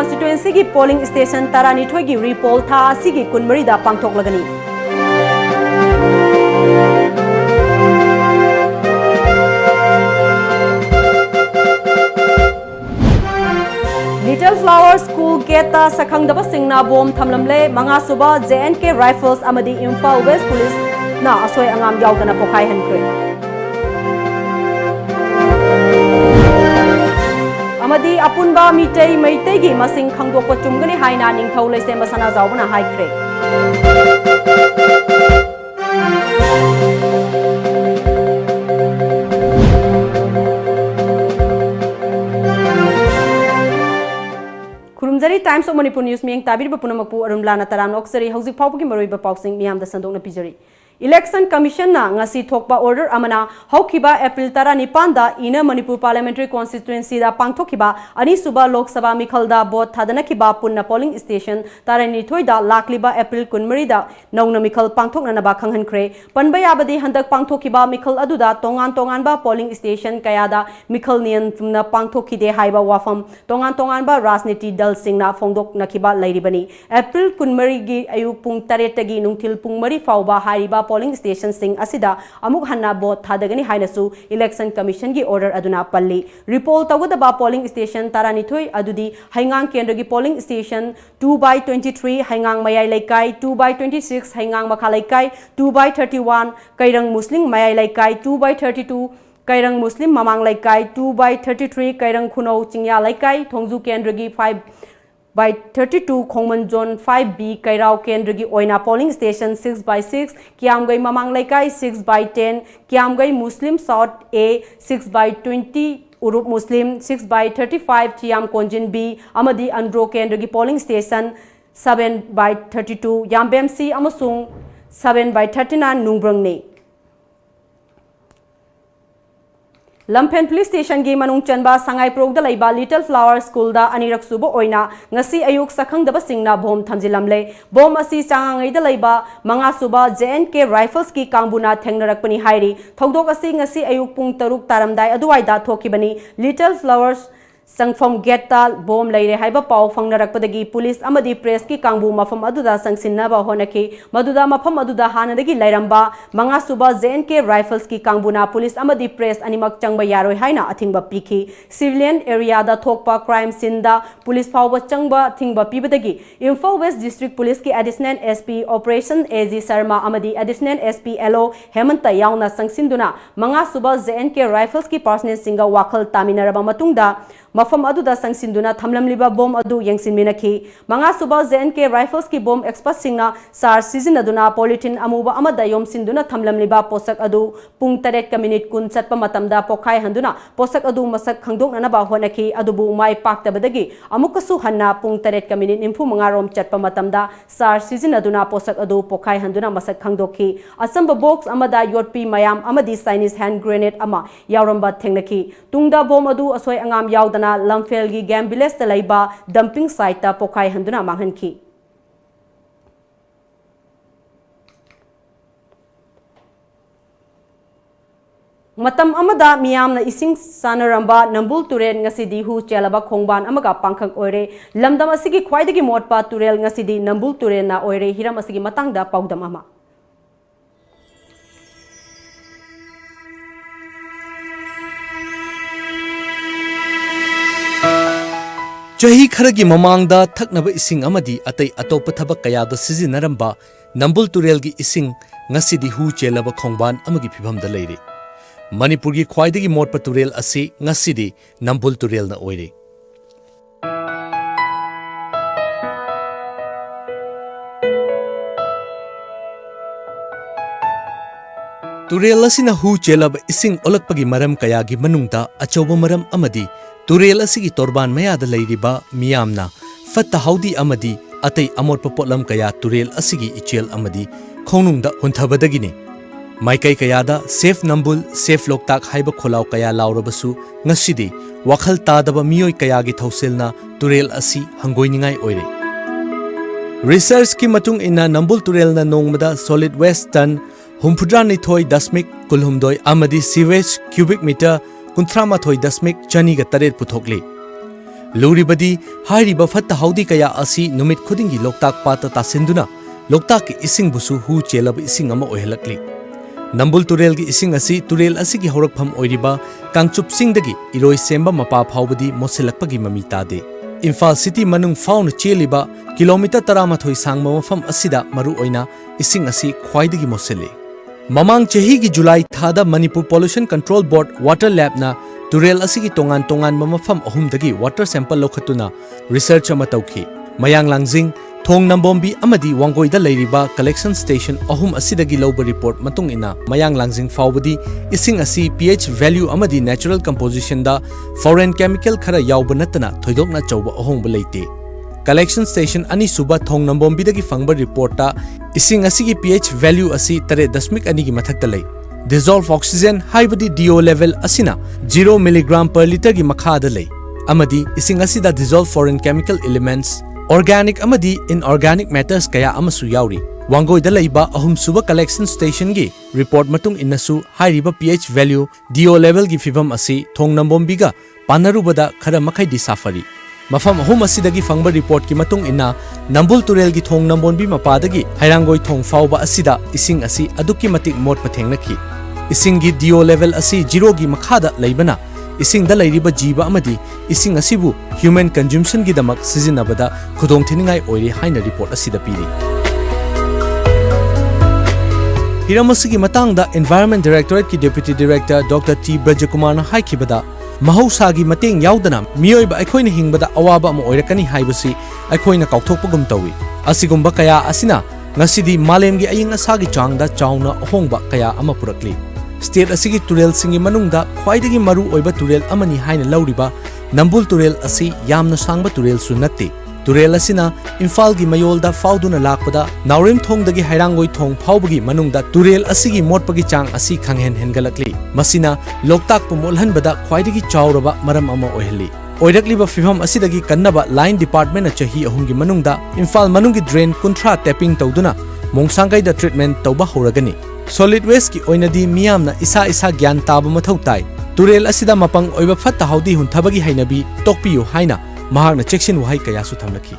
constituency की polling station taranithoi की repoll tha asigi kunmari da pangthoklagani Little Flower School Gate Sakhangdaba Singna Bom Thamlamle Mangasuba JNK Rifles Amadi Imphal West Police na asoi angam yaudana pokai hankre Amadi apunba mitei meitei gi masing khangdokpa chumgani haina ningthau leise masana zawbana haikre Kurumzari Times of Manipur News miyang tabir ba punamakpu ARUNBALA taram oksari hauzik phawbagi maroi ba pausing miyam da sandokna pijari Election Commission na ngasi thokpa order amana haukiba April 19 da ina Manipur Parliamentary Constituency da pangthokiba ani suba Lok Sabha mikhalda vote thadana kiba punna polling station tarani thoi da lakliba April 19 da nauna mikhal pangthokna na ba khanghankre panba yabadi handak pangthokiba mikhal aduda tongan ba polling station kaya da mikhal nian tumna pangthokide haiba wafam tongan ba rajniti dal singna phongdok nakiba lairibani April 19 gi ayuk pung 8 tagi nungthil pung 3 fauba hariba polling station sing asida amuk hanna vote thadagani hainasu election commission gi order aduna palli report tawada polling station taranithoi adudi haingang kendra gi polling station 2/23 haingang mayai laikai 2/26 haingang makha laikai 2/31 kairang muslim mayai laikai 2/32 kairang muslim mamang laikai 2/33 kairang khunau chingya laikai thongju kendra gi 5/32 Khongman Zone 5B Kairao Kendra Oina polling station 6/6 Kiamgai Mamang Laikai 6/10 Kiamgai Muslim South A 6/20 Urup Muslim 6/35 Chiam Konjin B Amadi Andro Kendra polling station 7/32 Yambem C Amasung 7/39 Nungbrang Ne Lampen Police Station gi manung chanba sangai prog da laiba Little Flower School da anirak subo oina ngasi ayuk sakhangdaba singna bom thamjilamle bom asi changangai da laiba manga suba JNK Rifles ki kangbuna thengnarakpani hairi thodok asi ngasi ayuk pung 3 taramdai aduwai da thokibani Little Flowers Sangfom Geta bom laire haiba pau phangnarakpadagi police amadi press ki kangbu mafam aduda sangsinnaba honaki maduda mafam aduda hanadagi lairamba manga suba JNK Rifles ki kangbuna police amadi press animak changba yaroi haina athingba piki civilian area da thokpa crime scene da police phawba changba thingba pibadagi Imphal West District Police ki Additional SP Operation AG Sharma amadi Additional SP LO Hemanta yauna sangsinduna manga suba JNK Rifles ki personnel singa wakhal taminaraba matungda Mafam aduda sangsinduna thamlamliba bom adu yengsinminaki manga suba JNK Rifles ki bom expert singna sar season aduna polythene amuba amada yom sinduna thamlamliba posak adu pung 8 minute kun chatpa matamda pokhai handuna posak adu masak khangdokna na ba honaki adubu mai paktabadagi amukasu hanna pung 8 minute nimfu manga rom chatpa matamda sar season aduna posak adu pokhai handuna masak khangdokhi asamba box amada yotpi mayam amadi Chinese hand grenade ama yauramba thengnaki tungda bom adu asoi angam yaudana Lamphel gi Gambiles talaiba dumping site ta pokai handuna manghanki Matam amada miyamna ising sanaramba nambul turen ngasidi hu chelaba khongban amaga pangkhak oire lamdam asigi khwaidagi motpa turel ngasidi nambul turen na oire hiram asigi matangda paudam ama Chahi kharagi mamangda thaknaba ising amadi atai atopa thabak kayada sizinaramba nambul turel gi ising ngasidi hu chelaba khongban amagi phibamda leire Manipur gi khwaidagi motpa turel asi ngasidi nambul turel na oire Turel asina hu chelaba ising olakpagi maram kayagi manungda achoba maram amadi Turel asigi torban mayada leiriba miyamna fatta haudi amadi atai amorpa potlam kaya turel asigi ichel amadi khonungda hunthabadagini maikai kayada safe nambul safe loktak haiba kholaw kaya laurabasu ngasidi wakhal tadaba miyoi kayagi thauselna turel asi hangoiningai oire research ki matung ina nambul turel na nongmada solid waste ton humpudra nithoi dasmik kulhumdoi amadi sewage cubic meter 38.8 chani ga taret puthokli ꯂꯨꯔꯤꯕꯗꯤ ꯍꯥꯏꯔꯤꯕ ꯐꯠꯇ ꯍꯥꯎꯗꯤ ꯀꯌꯥ ꯑꯁꯤ ꯅꯨꯃꯤꯠ ꯈꯨꯗꯤꯡꯒꯤ ꯂꯣꯛꯇꯥꯛ ꯄꯥꯠꯇ ꯇꯥꯁꯤꯟꯗꯨꯅ ꯂꯣꯛꯇꯥꯛꯀꯤ ꯏꯁꯤꯡꯕꯨꯁꯨ ꯍꯨ ꯆꯦꯜꯂꯕ ꯏꯁꯤꯡ ꯑꯃ ꯑꯣꯏꯍꯜꯂꯛꯂꯤ꯫ ꯅꯝꯕꯨꯜ ꯇꯨꯔꯦꯜꯒꯤ ꯏꯁꯤꯡ ꯑꯁꯤ ꯇꯨꯔꯦꯜ ꯑꯁꯤꯒꯤ ꯍꯧꯔꯛꯐꯝ ꯑꯣꯏꯔꯤꯕ ꯀꯥꯡꯆꯨꯞꯁꯤꯡꯗꯒꯤ ꯏꯔꯣꯏ ꯁꯦꯝꯕ ꯃꯄꯥ ꯐꯥꯎꯕꯗꯤ ꯃꯣꯠꯁꯤꯜꯂꯛꯄꯒꯤ ꯃꯃꯤ ꯇꯥꯗꯦ꯫ ꯏꯝꯐꯥꯜ ꯁꯤꯇꯤ ꯃꯅꯨꯡ ꯐꯥꯎꯅ ꯆꯦꯜꯂꯤꯕ ꯀꯤꯂꯣꯃꯤꯇꯔ 12 ꯁꯥꯡꯕ ꯃꯐꯝ ꯑꯁꯤꯗ ꯃꯔꯨꯑꯣꯏꯅ ꯏꯁꯤꯡ ꯑꯁꯤ ꯈ꯭ꯋꯥꯏꯗꯒꯤ ꯃꯣꯠꯁꯤꯜꯂꯤ꯫ ꯃꯃꯥꯡ ꯆꯍꯤꯒꯤ ꯖꯨꯂꯥꯏ ꯊꯥꯗ Manipur pollution control board water ꯂꯦꯕꯅ ꯇꯨꯔꯦꯜ ꯑꯁꯤꯒꯤ ꯇꯣꯉꯥꯟ ꯇꯣꯉꯥꯟꯕ ꯃꯐꯝ 3ꯗꯒꯤ ꯋꯥꯇꯔ ꯁꯦꯝꯄꯜ ꯂꯧꯈꯠꯇꯨꯅ ꯔꯤꯁꯔꯆ ꯑꯃ ꯇꯧꯈꯤ꯫ ꯃꯌꯥꯡ ꯂꯥꯡꯖꯤꯡ, ꯊꯣꯡ ꯅꯝꯕꯣꯝꯕꯤ ꯑꯃꯗꯤ ꯋꯥꯡꯒꯣꯏꯗ ꯂꯩꯔꯤꯕ ꯀꯂꯦꯛꯁꯟ ꯁ꯭ꯇꯦꯁꯟ 3 ꯑꯁꯤꯗꯒꯤ ꯂꯧꯕ ꯔꯤꯄꯣꯔꯠ ꯃꯇꯨꯡ ꯏꯟꯅ ꯃꯌꯥꯡ ꯂꯥꯡꯖꯤꯡ ꯐꯥꯎꯕꯗꯤ ꯏꯁꯤꯡ ꯑꯁꯤ pH ꯚꯦꯜꯌꯨ ꯑꯃꯗꯤ ꯅꯦꯆꯔꯦꯜ ꯀꯝꯄꯣꯖꯤꯁꯟꯗ ꯐꯣꯔꯦꯟ ꯀꯦꯃꯤꯀꯦꯜ ꯈꯔ ꯌꯥꯎꯕ ꯅꯠꯇꯅ ꯊꯣꯏꯗꯣꯛꯅ ꯑꯆꯧꯕ ꯑꯍꯣꯡꯕ ꯂꯩꯇꯦ꯫ ꯀꯂꯦꯛꯁꯟ ꯁ꯭ꯇꯦꯁꯟ 2ꯁꯨꯕ ꯊꯣꯡ ꯅꯝꯕꯣꯝꯕꯤꯗꯒꯤ ꯐꯪꯕ ꯔꯤꯄꯣꯔꯠꯇ ꯏꯁꯤꯡ ꯑꯁꯤꯒꯤ pH ꯚꯦꯜꯌꯨ ꯑꯁꯤ 8.2 ꯒꯤ ꯃꯊꯛꯇ ꯂꯩ꯫ ꯗꯤꯖꯣꯜꯚ ꯑꯣꯛꯁꯤꯖꯦꯟ ꯍꯥꯏꯕꯗꯤ DO ꯂꯦꯚꯦꯜ ꯑꯁꯤꯅ 0 ꯃꯤꯂꯤꯒ꯭ꯔꯥꯝ ꯄꯔ ꯂꯤꯇꯔꯒꯤ ꯃꯈꯥꯗ ꯂꯩ ꯑꯃꯗꯤ ꯏꯁꯤꯡ ꯑꯁꯤꯗ ꯗꯤꯖꯣꯜꯚ ꯐꯣꯔꯦꯟ ꯀꯦꯃꯤꯀꯦꯜ ꯏꯂꯤꯃꯦꯟꯠꯁ, ꯑꯣꯔꯒꯥꯅꯤꯛ ꯑꯃꯗꯤ ꯏꯟꯑꯣꯔꯒꯥꯅꯤꯛ ꯃꯦꯇꯔꯁ ꯀꯌꯥ ꯑꯃꯁꯨ ꯌꯥꯎꯔꯤ꯫ ꯋꯥꯡꯒꯣꯏꯗ ꯂꯩꯕ 3ꯁꯨꯕ ꯀꯂꯦꯛꯁꯟ ꯁ꯭ꯇꯦꯁꯟꯒꯤ ꯔꯤꯄꯣꯔꯠ ꯃꯇꯨꯡ ꯏꯟꯅꯁꯨ ꯍꯥꯏꯔꯤꯕ pH ꯚꯦꯜꯌꯨ, DO ꯂꯦꯚꯦꯜꯒꯤ ꯐꯤꯚꯝ ꯑꯁꯤ ꯊꯣꯡ ꯅꯝꯕꯣꯝꯕꯤꯒ ꯄꯥꯟꯅꯔꯨꯕꯗ ꯈꯔ ꯃꯈꯩꯗꯤ ꯁꯥꯐꯔꯤ꯫ ꯃꯐꯝ 3 ꯑꯁꯤꯗꯒꯤ ꯐꯪꯕ ꯔꯤꯄꯣꯔꯠꯀꯤ ꯃꯇꯨꯡ ꯏꯟꯅ ꯅꯝꯕꯨꯜ ꯇꯨꯔꯦꯜꯒꯤ ꯊꯣꯡ ꯅꯝꯕꯣꯝꯕꯤ ꯃꯄꯥꯗꯒꯤ ꯍꯩꯔꯥꯡꯒꯣꯏ ꯊꯣꯡ ꯐꯥꯎꯕ ꯑꯁꯤꯗ ꯏꯁꯤꯡ ꯑꯁꯤ ꯑꯗꯨꯛꯀꯤ ꯃꯇꯤꯛ ꯃꯣꯠꯄ ꯊꯦꯡꯅꯈꯤ꯫ इसिंगी DO लेवल असी 0 की मखादा लेबना इसिंगदा लेरिबा जीवा अमदी इसिंग असिबु ह्यूमन कंज्यूमशन की दमक सिजिनबदा खुदोंग थिनिंगाई ओइरी हाइना रिपोर्ट असिदा पीरी। हिरमसिगी मतांगदा एनवायरनमेंट डायरेक्टोरेट की डेप्यूटी डायरेक्टर डॉक्टर टी ब्रजकुमार ना हाइखिबदा महौसागी मतेंग याउदना मियोइबा अखोइना हिंगबदा अवाबा अमा ओइरकनी हाइबसी अखोइना काउथोकपगुम तौई। असिगुम्बा कया असिना ngасidi malemgi aying asagi changda chauna ahongba kaya ama purakli। State असिगी तुरेल सिंगी मनुंगदा ख्वाइदगी मरु ओइबा तुरेल अमनी हाइना लौरिबा नंबुल तुरेल असि यामना सांगबा तुरेल सु नत्ते। तुरेल असिना इम्फाल गी मयोलदा फाउदुना लाकपदा नाउरिम थोंगदगी हैरांगोई थोंग फाउबगी मनुंगदा तुरेल असिगी मोटपगी चांग असि खंगहेन हेनगलकली। मसिना लोकताक पु मोलहनबदा ख्वाइदगी चाउरबा मरम अमा ओइहली। ओइरकलिबा फिभम असिदगी कन्नबा लाइन डिपार्टमेंट चही अहुंगी मनुंगदा इम्फाल मनुंगी ड्रेन 30 टैपिंग तौदुना मोंगसांगैदा ट्रीटमेंट तौबा हौरगनी। सॉलिड वेस्ट की ओइनदी मियामना इसा इसा ज्ञान ताब मथौ ताई। तुरेल असिदा मपंग ओइबा फत्ता हाउदी हुंथबगी हाइनबी तोकपियु हाइना महाकना चेक्सिन वहाई कयासु थमलखी।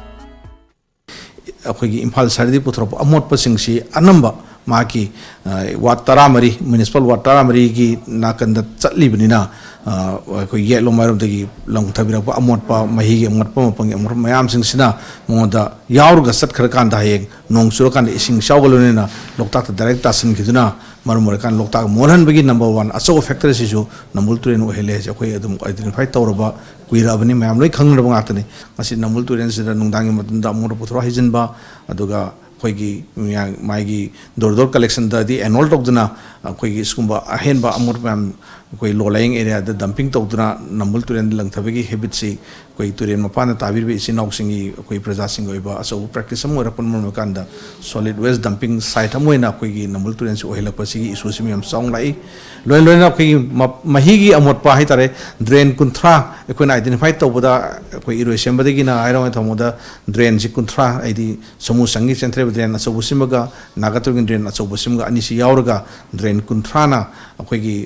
अखोगी इम्फाल सरदी पुथरोप अमोटपसिंगसी अनंबा माकी वाट 13 म्युनिसिपल वाट 13 की नाकंद चटलिबनिना अखोई येलो मारोदगी लंगथबिरप अमोटपा महीगी अमोटपा मपंगी अमोट मयामसिंगसिना मोदा याउरगा सटखरकांदा हयेंग नोंग सुरकांदा इसिंग शावगलोनेना लोकताक डायरेक्ट तासनखिदुना मरमरकान लोकताक मोरहनबगी नंबर 1 अचो फैक्टर सिसु नंबुल तुरेन ओहेले अखोई अदुम आइडेंटिफाई तौरबा कुइराबनी मैम लोई खंगरबा गातनी मसि नंबुल तुरेन सिदा नुंगदांगी मतुंदा अमोट पुथरो हाइजिनबा अदुगा अखोई माइगी दोरदोर कलेक्शन दी एनरोल तौदुना अखोई स्कुंबा अहेनबा अमोट मैम कोई लोलाइंग एरिया द डंपिंग तौदुना नंबुल तुरेन लंगथबगी हैबिट से कोई तुरेन मपान ताबिर बे इसिनाउसिंगी कोई प्रजासिंग ओइबा असो प्रैक्टिस अम ओरपन मरमकांदा सॉलिड वेस्ट डंपिंग साइट अमोइना कोई नंबुल तुरेन से ओहेलपसिगी इशू से हम सॉन्ग लाई लोइन लोइना कोई महीगी अमोटपा हाइतारे ड्रेन 30 एकोना आइडेंटिफाई तौबदा कोई इरोसेंबदगी ना आइरो थमोदा ड्रेन से 30 आइदी समूह संगी सेंट्रल ड्रेन असोबुसिमगा नागातुगिन ड्रेन असोबुसिमगा अनिसि यावरगा ड्रेन 30 ना अखोगी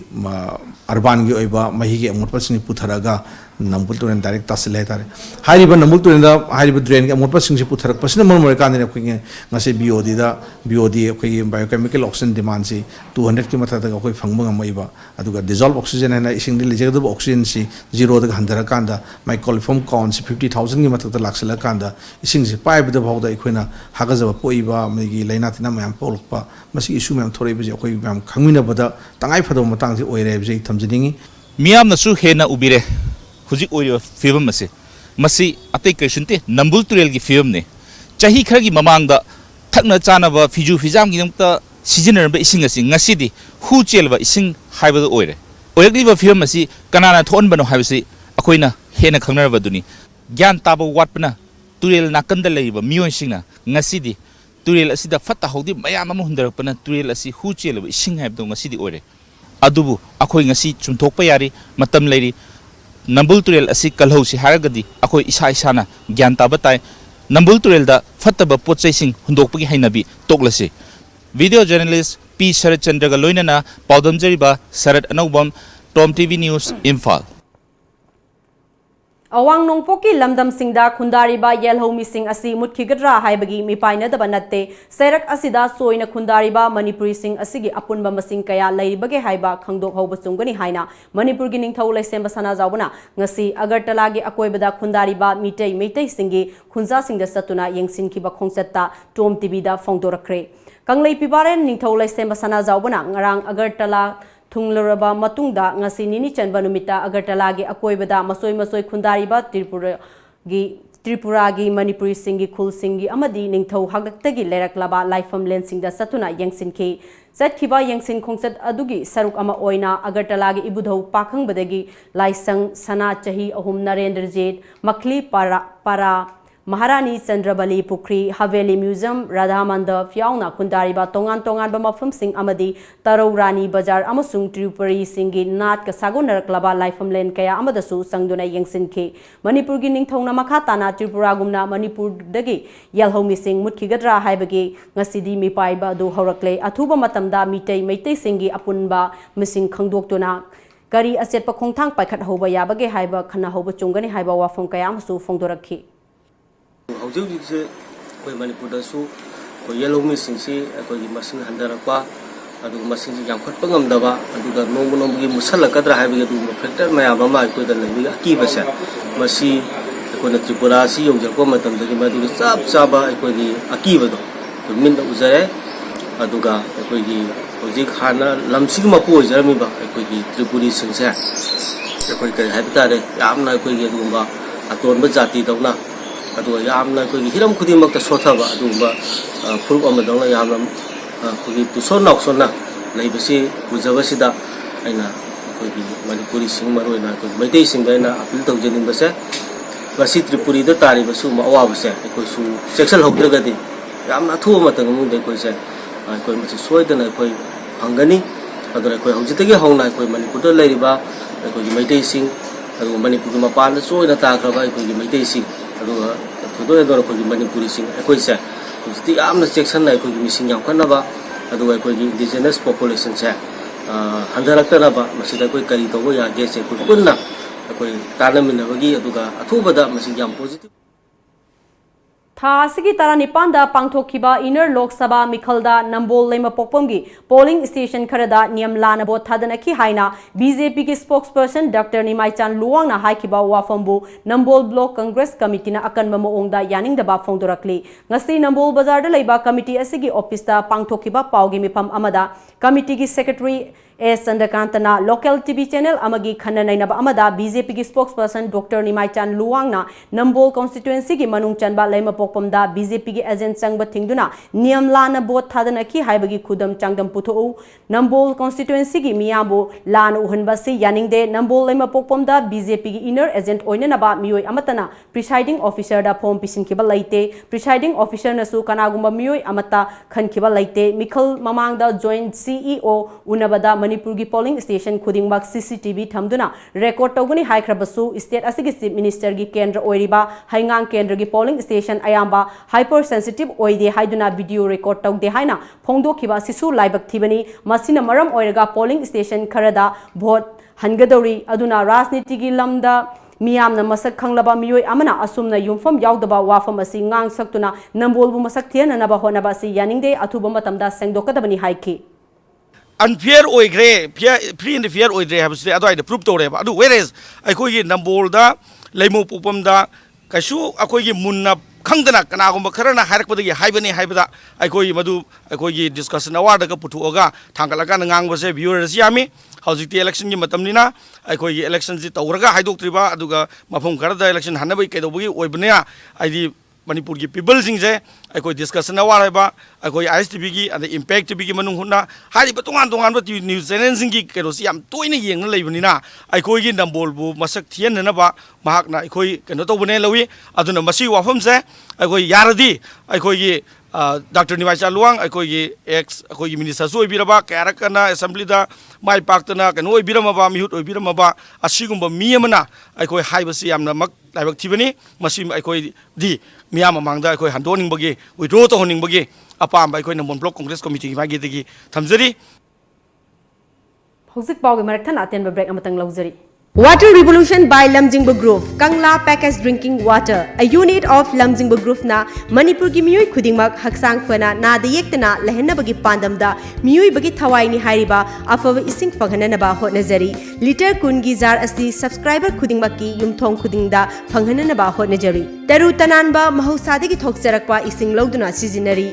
अर्बान की ओइबा महीगी अमोटपसिंग पुथरगा नंबुल तुरेन डायरेक्ट तासिले तारे हारिबा नंबुल तुरेन दा हारिबा ड्रेन के अमोटपसिंग से पुथरकपसिना मरमरकांदने अखोगी ngase BOD दा BOD अखोगी बायोकेमिकल ऑक्सीजन डिमांड से 200 की मथादा अखोई फंगबा ngमइबा अदुगा डिसॉल्व ऑक्सीजन है इसिंग लिजेगदब ऑक्सीजन से 0 दा हंदरकांदा माइकोलिफॉर्म काउंट से 50000 की मथादा लाक्सलकांदा इसिंग से पाइबदा भावदा अखोइना हागजबा पोइबा मगी लैना तिना मयाम पोलकपा मसी इशू मयाम थोरैबजे अखोई मयाम खंगमिनबदा तंगाई फदो मतंग से ओइरेबजे थमजनिंगी मियामनसु हेना उबिरे हुजिक ओइरो फिल्म असे मसी अतै कैसुनते नंबुल तुरेल की फिल्म ने चाही खरगी ममांगदा थकना चानबा फिजु फिजाम की नमता सिजनरबा इसिंग असे ngасidi हु चेलबा इसिंग हाइबदा ओइरे ओइरलिबा फिल्म असे कनाना थोनबनो हाइबसी अखोइना हेना खंगनरबदुनी ज्ञान ताबा वाटपना तुरेल नाकंदा लेबा मियोइसिंगना ngасidi तुरेल असिदा फत्ता हौदि मयाम अमा हुंदरपना तुरेल असे हु चेलबा इसिंग हाइबदो ngасidi ओइरे अदुबु अखोइ ngasi चुमथोकपा यारी मतम लेरी नंबुल तुरेल असी कलहौ से हारगदी अखोइ इसा इसाना ज्ञान ताबा ताई नंबुल तुरेल दा फत्तबा पोचैसिंग हुंदोकपगी हाइनबी तोकलसे video journalist P Sharad Chandra गा लोइनना पाउदमजरिबा Sharad Anoubam Tom TV news Imphal. Awang nongpoki lamdam singda khundariba yelhomi sing asi mutkigadra haibagi mipainadaba natte serak asida soina khundariba manipuri sing asigi apunba masing kaya laibage haiba khangdok hauba chungani haina manipur gi ningthau laisemba sana jawbana ngasi agartala gi akoibada khundariba mitei meitai singi khunja singda satuna yengsin kiba khongchatta tom tv da phongdorakre kanglei pibaren ningthau laisemba sana jawbana ngarang agartala Thungluraba matungda ngasi nini chanba numita agartala gi akoibada masoi khundariba Tripura gi manipuri singi khul singi amadi ningthau hagdaktagi leraklaba laifam lensingda satuna yengsinki zatkiba yengsin khongchat adugi saruk ama oina agartala gi ibudhau pakhang laisang sana chahi ahum Narendrajit Makli para Maharani Chandrabali Pukri Haveli Museum Radhamanda Fiauna Khundariba tongan mafam sing amadi Taraurani Bazar amasung Tripuri singi nat ka sagonaраklaba laifam len kaya amadasu sangduna yengsinki Manipur gi ningthongna makhatana Tripura gumna Manipur dagi yelhomi sing mutkigadra haibagi ngasidi mipaiba du horakle athuba matamda mitei meitai singi apunba mising khangdoktuna kari asetpa khongthang paikhat hoba yabage haiba khana hoba chungani haiba wafam kaya amasu phongdorakhi Hꯧji koi Manipur da su koi yellow missing si koi masin handarakwa adu masin si yang khat pangam daba adu da nong gi musala kadra haibi adu factor maya bama koi da lai ki basa masi koi na Tripura si yong jakwa matam da ma du sab saba koi gi akiba do to min da uzare adu ga koi gi houji khana lamsi ma po jarami ba koi gi Tripuri sing sa koi kai haibi ta de yamna koi gi adu ba aton ba jati dawna adu yamna koi hiram khudimak ta sothaba adu ba phul amadong la yamna koi tu sonok sonna leibasi bujabasida aina koi Manipuri sing maroi na koi meitei sing da na apil tawjenin base basi Tripuri da tari basu ma awa base koi su section hokdraga di yamna thu matang mu de koi se koi ma soi da na koi hangani adu koi hojitagi hongna koi Manipur da leiriba koi meitei sing adu Manipur ma pan da soi na ta khaba koi meitei sing adu thudoi dor koi Manipuri sing koi se ti amna section na koi missing yang kana ba adu koi indigenous population se handarakta na ba masida koi kari to ya ge se koi kunna koi tanamina bagi adu ga athubada masing yang positive Tha asigi taranipan pangthokiba inner Lok Sabha Mikhalda Nambol Lema Pokpamgi polling station kharada niyam lana bo thadanaki haina BJP ki spokesperson Dr. Nimaichan Luwang na haikiba wafambu Nambol Block Congress Committee na akanba maongda yaningdaba phongdorakli ngasi Nambol Bazar da leiba committee asigi office da pangthokiba paugi mipam amada committee ki secretary Sandakantana local TV channel amagi khananainaba amada BJP ki spokesperson Dr. Nimaichan Luwang na Nambol constituency ki manung chanba lema pokpamda BJP ki agent changba thingduna niyam lana bot thadanaki haibagi khudam changdam puthou Nambol constituency ki miyabu lana uhanba si yaningde Nambol lema pokpamda BJP ki inner agent oinanaba miyoi amatana presiding officer da form pisinkiba laite presiding officer nasu kanagumba miyoi amata khankiba laite Mikhal mamangda joint CEO unabada Manipur gi polling station khudingbak CCTV thamduna record tawgani haikhrabasu state asigi chief minister gi kendra oiriba haingang kendra gi polling station ayamba hyper sensitive oide haiduna video record tawde haina phongdokhiba sisu laibak thibani masina maram oiraga polling station kharada vote hangadori aduna rajniti gi lamda miyamna masak khanglaba miyoi amana asumna yumfam yaudaba wafam asi ngang saktuna Nambolbu masak thiana naba honaba si yaningde athuba matamda sengdokadabani haiki unfair oigre free and fair oigre habse adoi the proof tore ba adu whereas akoi gi Nambol da leimu pupam da kasu akoi gi munna khangdana kana gum kharana hairak padi haibani haibada akoi madu akoi gi discussion award ga putu oga thangala ga ngang base viewers yami hauzik ti election gi matamnina akoi gi election ji tawraga haidok triba aduga mafum kharada election hanabai kedobugi oibne aidi Manipur ki people sing je akoi discussion awar ba akoi ISTV gi and impact tv gi manung hunna hari ba tongan ba news channel sing gi kero si am toina yeng na leibani na akoi gi Nambol bu masak thian na ba mahak na akoi keno to bune lawi aduna masi wafam se akoi yaradi akoi gi Dr. Nimaichan Luwang akoi gi ex akoi gi minister so ibiraba karakana assembly da mai paktana keno ibirama ba mihut ibirama ba asigumba miyamana akoi haibasi amna mak laibak thibani masi akoi di miyam amangda akoi handoning bagi withdraw to honing bagi apam akoi Nambol Block Congress Committee gi bagi degi thamjari hojik pawgi marak than aten ba break amatang laujari Water Revolution by Lamjingba Group, Kangla Packaged Drinking Water, a unit of Lamjingba Group na Manipur ki miyoi khudingmak haksang fana na da yektana lehenna bagi pandam da miyoi bagi thawai ni hairiba afava ising phanghana ba hotnajari liter kun gi jar asi subscriber khudingmak ki yumthong khudingda phanghana ba hotnajari taru tananba mahausadagi thokcharakpa ising loduna sijinari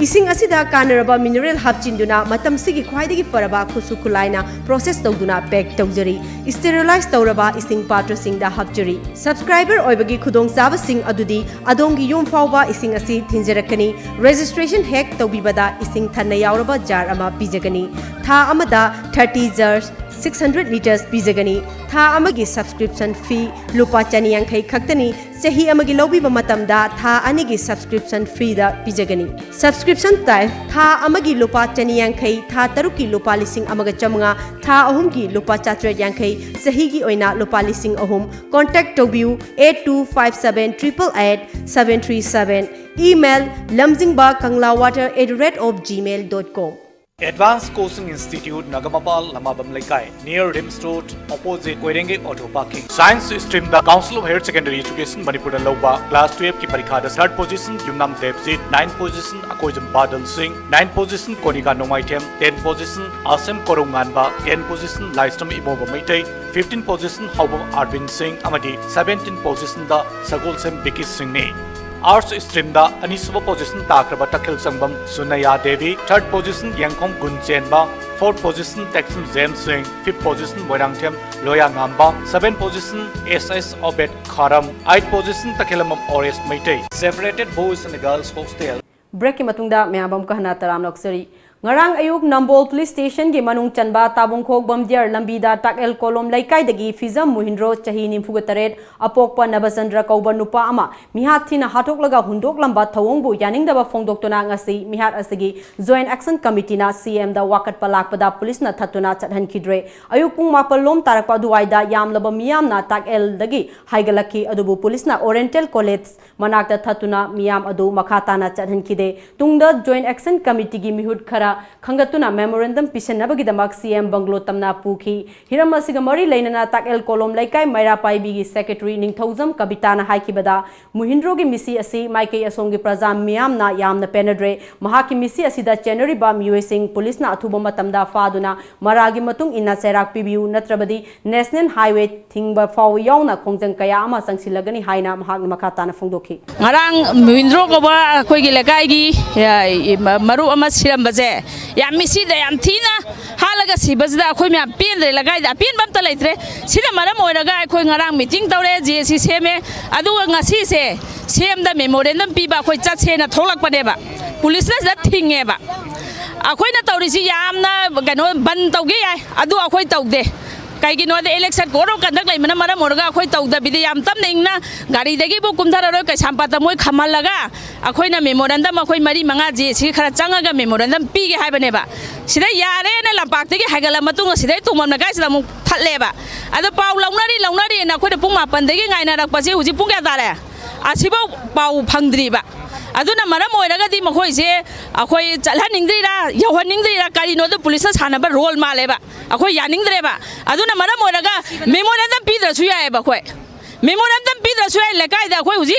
ising asida kanaraba mineral hapchinduna matam sigi khwaidagi faraba khusu khulaina process tawduna pack tawjari sterilize तौरबा इसिंग पात्र दा हपजरी subscriber ओइबगी खुदोंग चाबा सिंग अदुदी अदोंगी yum फावबा इसिंग असि थिंजरकनी registration हेक तौबिबदा इसिंग थन्ना यावरबा jar अमा पिजगनी था अमदा 30 जर्स 600 liters पिजगनी था अमगी subscription फी लुपा चनियांखै खक्तनी सही अमगी लौबिबा मतमदा था अनिगी subscription free दा पिजगनी subscription type था अमगी लुपा चनियांखै था तरुकी लुपा लिसिंग अमगा चमंगा था अहुमगी लुपा चात्रे यांखै सही की ओइना लुपा लिसिंग अहुम contact टोबियू 8257888737 email lamjingbakanglawwater@gmail.com Advanced Coaching Institute Nagamapal Lamabam Laikai near Rims Road opposite Koirenge Auto Parking. Science stream the Council of Higher Secondary Education Manipur Loba class 12 की परीक्षा the 3rd position Yumnam Devjit 9th position Akoijam Badal Singh 9th position Konika Nomaitem 10th position Asem Koronganba 10th position Laistam Imoba Maitai 15th position Haubam Arvind Singh Amadi 17th position the Sagolsem Biki Singh ne Arts stream the Aniswa position Takraba Takil Sangbam Sunaya Devi 3rd position Yangkong Gunchenba 4th position Texan James Singh 5th position Moirangthem Loya Ngamba 7th position SS Obed Kharam 8th position Takilamam Ores Maitai separated boys and girls hostel Break ki matungda mayabam kahna taram loksari Ngarang ayuk Nambol Police Station gi manung chanba tabungkhok bamdiar lambida takel kolom laikai dagi fizam muhindro chahi nimfugataret apokpa nabasandra kauba nupa ama mihat thina hatok laga hundok lamba thawongbu yaning daba fongdoktona ngasi mihat asigi joint action committee na CM da wakat palakpada police na thatuna chathan khidre ayuk pung mapal lom tarakpa duwaida yam laba miyam na takel dagi haigalaki adubu police na Oriental College manakta thatuna miyam adu makhata na chathan khide tungda joint action committee gi mihut khara खंगतुना memorandum पिसनबगिदमक CM bungalow तमना पुखी हिरम असिगा मरी लेनना ताकेल कोलम लाइकाई मैरा पाइबीगी secretary Ningthoujam कविताना हाइकिबदा मुहिंद्रोगी मिसी असि माइके असोंगी प्रजा मियामना यामना पेनड्रे महाकी मिसी असिदा चेनरी बा म्यूएसिंग पुलिसना अथुबो मतमदा फादुना मरागी मतुंग इना सेराक पिबियु नत्रबदी नेशनल हाईवे थिंगबा फाव यावना खोंजंग कया अमा संगसिलगनी हाइना महाक मखाताना फोंदोखी ngarang muhindro ko ba akhoi gi lekai gi maru ama siram baje ya misi da yam thina halaga sibasda akhoi me pen de lagai da pen bam ta leitre sina maram oiraga akhoi ngarang meeting tawre jc seme adu ngasi se sem da memorandum pi ba akhoi chat se na tholak pane ba police na da thinge ba akhoi na tawri si yamna gano ban tawge ai adu akhoi tawde kaigi no de election ko ro kandak lai mana mara morga akhoi tawda bidi yam tam neingna gari degi bu kumthara ro kai sampata moi khamal laga akhoi na memorandum akhoi mari manga je si khara changa ga memorandum pi ge haibane ba sida yare na lampak tegi hagala matung sida tumam na ga sida mu thatle ba ado pau launari na akhoi pung 8 degi ngai na rak pa se huji pung kya tare asiba pau phangdri ba aduna maram oiraga di makhoi se akhoi chalhaningdri ra yawhaningdri ra kari no de police sana ba role male ba akhoi yaningdre ba aduna maram oiraga memorandum pidra suya ba khoi memorandum pidra suya lekai da khoi huji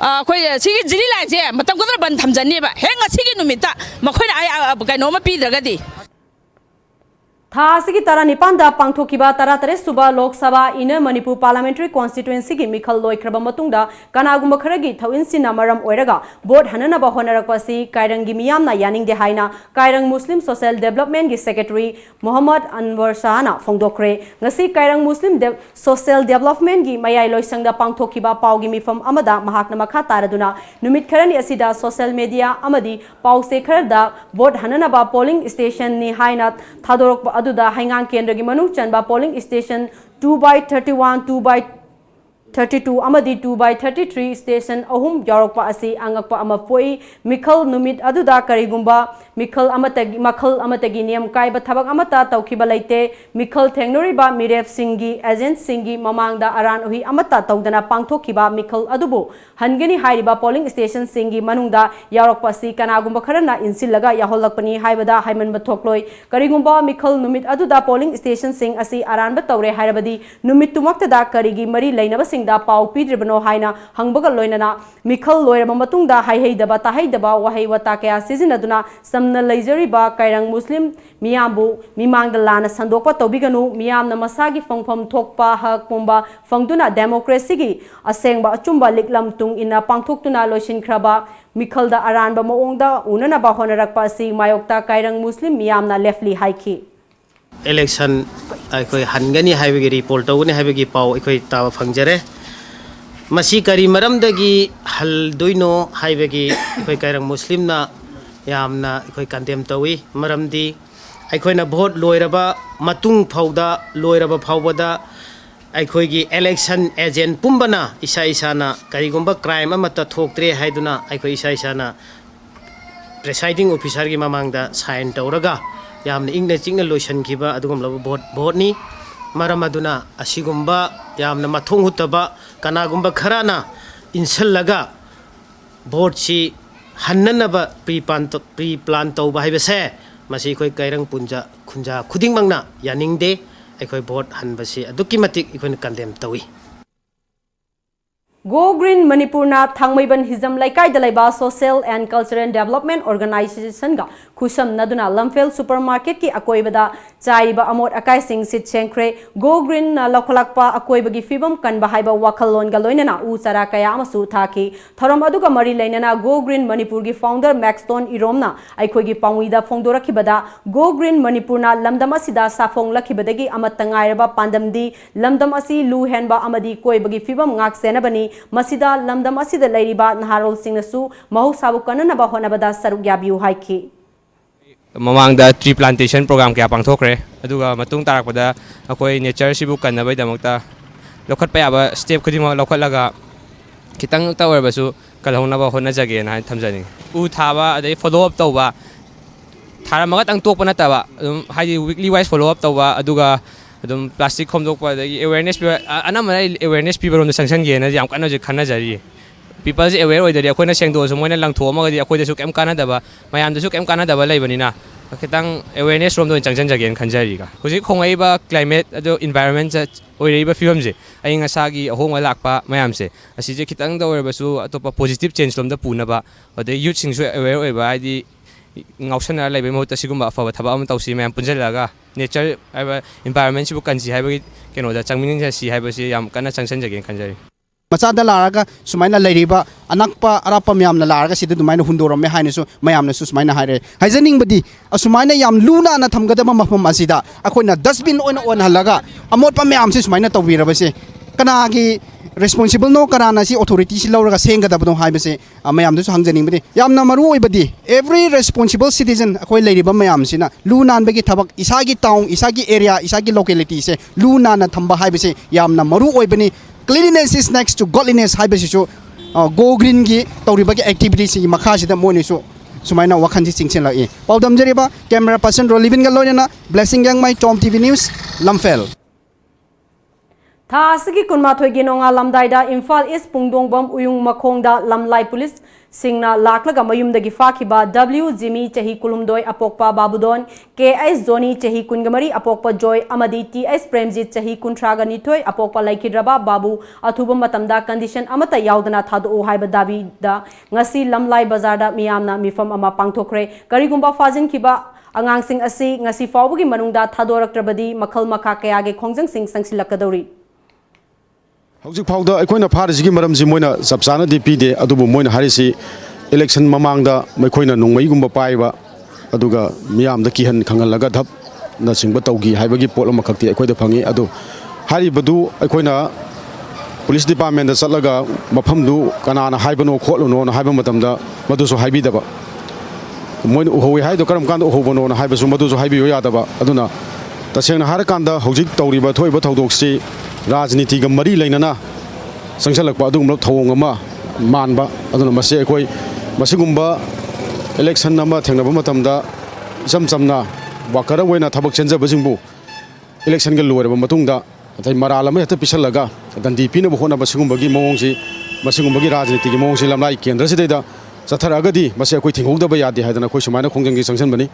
akhoi sigi jiri lai se matam ko ban thamjani ba henga sigi numita makhoi na ai kai no ma pidra ga di था सिगी तरा निपांदा पांगथोकिबा तरा तरे सुबा लोक सभा इन Manipur parliamentary constituency की मिखल लोइख्रबा मतुंगदा कनागुम खरगी थविनसिना मरम ओइरगा वोट हननबा होनरकपसी कायरंगी मियामना यानिंगदे हाइना कायरंग मुस्लिम सोशल डेवलपमेंट की सेक्रेटरी मोहम्मद अनवर शाहना फोंदोखरे ngasi Kairang Muslim social development की मयाई लोइसंगदा पांगथोकिबा पाउगी मिफम अमदा महाकना मखा तारदुना नुमित खरनी असिदा सोशल मीडिया अमदी पाउसे खरदा वोट हननबा पोलिंग स्टेशन नि हाइना थादोरक अदुदा हाइंगांग केंद्र की मनुंग चनबा polling station 2/31 2/2 32 amadi 2/33 station ahum yaurokpa asi angakpa ama poi mikhal numit aduda karigumba mikhal amatagi niyam kaiba thabak amata tawkiba laite mikhal thengnoriba miref singi agent singi mamangda aran uhi amata tawdana pangthokiba mikhal adubu hangeni hairiba polling station singi manungda yaurokpa asi kanagumba kharana insilaga yaholakpani haibada haiman bathokloi karigumba mikhal numit aduda polling station sing asi aran ba tawre hairabadi numit tumaktada karigi mari lainaba da pau pidribano haina hangbaga loinana mikhal loiraba matungda haihei daba wahai wata kaya sizinaduna samna leizariba kairang muslim miyambu mimangda lana sandokpa tobiganu miyamna masagi fangpham thokpa hak pomba fangduna democracy gi asengba achumba liklam tung ina pangthoktuna loisinkraba mikhalda aranba maongda unana ba honarakpa si mayokta kairang muslim miyamna leftly haiki election अखोई हनगनी हाइबगी report तौगनी हाइबगी पाव अखोई ताब फंगजरे मसी करी मरमदगी हलदुइनो हाइबगी अखोई कायरंग मुस्लिमना यामना अखोई condemn तौई मरमदी अखोइना vote लोइरबा मतुंग फाउदा लोइरबा फाउबदा अखोइगी election agent पुंबना इसा इसाना करिगुंबा crime अमता थोक्त्रे हाइदुना अखोई इसा इसाना presiding officer की ममांगदा साइन तौरगा यामना इंगना चिंगना लोइसनखिबा अदुगुमलबा भोटनी मरम अदुना असिगुंबा यामना मथोंग हुतबा कनागुंबा खराना इंसलगा भोट सी हन्ननबा प्री प्लान तौबा हाइबसे मसी कोई कायरंग पुंजा खुंजा खुदिंगमंगना यानिंगदे अखोई भोट हनबसी अदुकी मतिक इखोइन कंडेम तौई Go Green Manipur na Thangmaiban Hizam Laikai Dalaiba Social and Cultural Development Organization ga Kusam Naduna Lamfel Supermarket ki Akoibada Chaiba Amot Akai Sing Sit Chenkre Go Green na Lokolakpa Akoibagi Fibam Kan Bahaiba Wakalon Galoinana U Sarakaya Amasu Thaki Thoram Aduga Mari Lainana Go Green Manipur gi founder Maxton Iromna Aikoigi Pangwida Fongdora Kibada Go Green Manipur na Lamdamasida Safong Lakibadagi Amatangairaba Pandamdi Lamdamasi Lu Henba Amadi Koibagi Fibam Ngak Senabani Masida lamdam asida lairiba naharol singnasu mahusabu kananaba honabada saruk yabiu haiki mamangda tree plantation program kya pangthokre aduga matung tarakpada akoi nature sibu kannabai damakta lokhat payaba step khudima lokhatlaga kitang ta orbasu kalhonaba honna jage na thamjani u thaba adai follow up tawba tharamaga tang tokpa nataba haidi weekly wise follow up tawba aduga adum plastic khomdokpa dagi awareness anamana awareness people on sanction ge na jam kana je khana jari people is aware oidari akoina sengdo so moina langthoma gadi akoida su kem kana daba mayam da su kem kana daba leibani na kitang awareness rom do changchan jage khanjari ga hoji khongai ba climate ado environment oirei ba film je ainga sagi ahonga lakpa mayam se asi je kitang da oiba su atopa positive change lom da puna ba ade youth sing su aware oiba adi ngausana laibe mo ta sigumba afa thaba am tausi mayam punjalaga nature aba environment sibu kanji haiba keno da changminin si haiba si yam kana changsan jage khanjari machada laraga sumaina lairiba anakpa arapa myamna laraga sida dumaina hundoram me haine su mayamna su sumaina haire haijaning badi asumaina yam luna na thamgadaba mafam asida akoina dustbin on halaga amot pa myam se sumaina tawbiraba se kana gi responsible no karana si authority si lauraga senga da bodong haibase mayam du hangjaning badi yamna maru oibadi every responsible citizen akoi lairiba mayam sina lu nan bagi thabak isagi town isagi area isagi locality se lu nan na thamba haibase yamna maru oibani cleanliness is next to godliness haibase so go green gi tawriba gi activities gi makha sida moni so sumaina wakhan ji chingchen la e paudam jariba camera person ro living ga loina blessing yang mai tom tv news lamfel Thasigi kunmathoi gi nonga lamdaida Imphal East Pungdongbam Uyung Makhongda Lamlai Police Singna laklaga mayumdagi fakhiba W Jimmy Chahi Kulumdoi Apokpa Babudon KS Zoni Chahi Kungamari Apokpa Joy Amadi TS Premjit Chahi Kuntraga Nithoi Apokpa Laikhidraba Babu Athuba matamda condition amata yaudana thadu haiba dabi da ngasi Lamlai Bazarda miyamna mifam ama pangthokre karigumba fazin khiba angang sing asi ngasi fawbugi manungda thadorakrabadi makhal makha kayage khongjang sing sangsilakadori Hauzik Pauda, Equina Paris Gimaram Zimoina, Sapsana DPD, Adubu Moina Harisi, election Mamanga, Mekoina Nungumba Paiva, Aduga, Miam the Kihan Kangalagadap, nothing but Togi, Habagi Polomakati, Equida Pangi, Adu, Hari Badu, Equina Police Department, the Salaga, Mapamdu, Kanana, Hibano, Kolono, Hibamatamda, Maduso Hibidaba. When we hide the Karamkan, Hobono, Hibasu Maduso Hibiyadaba, Aduna, the Sena Harakanda, Hojik Toriba, Toiba Todoxi. राजनीति का मरी लेना ꯆꯪꯁꯜꯂꯛꯄ ꯑꯗꯨꯒꯨꯝꯕ ꯊꯧꯑꯣꯡ ꯑꯃ ꯃꯥꯟꯕ ꯑꯗꯨꯅ ꯃꯁꯤ ꯑꯩꯈꯣꯏ ꯃꯁꯤꯒꯨꯝꯕ ꯏꯂꯦꯛꯁꯟ ꯑꯃ ꯊꯦꯡꯅꯕ ꯃꯇꯝꯗ ꯏꯆꯝ ꯆꯝꯅ ꯋꯥꯀꯔ ꯑꯣꯏꯅ ꯊꯕꯛ ꯆꯦꯟꯖꯕꯁꯤꯡꯕꯨ इलेक्शन लोरब मराल पिछलगा दंडी पीनब होना सिगुम्बगी मौंगसी मसिगुम्बगी राजनीति की मौंगसी लमलाई केंद्र सिदैदा चथरगदी मसे अखोई थिंगौदब यादे हादना अखोई सुमाइना खोंजंगी चंगसनबनी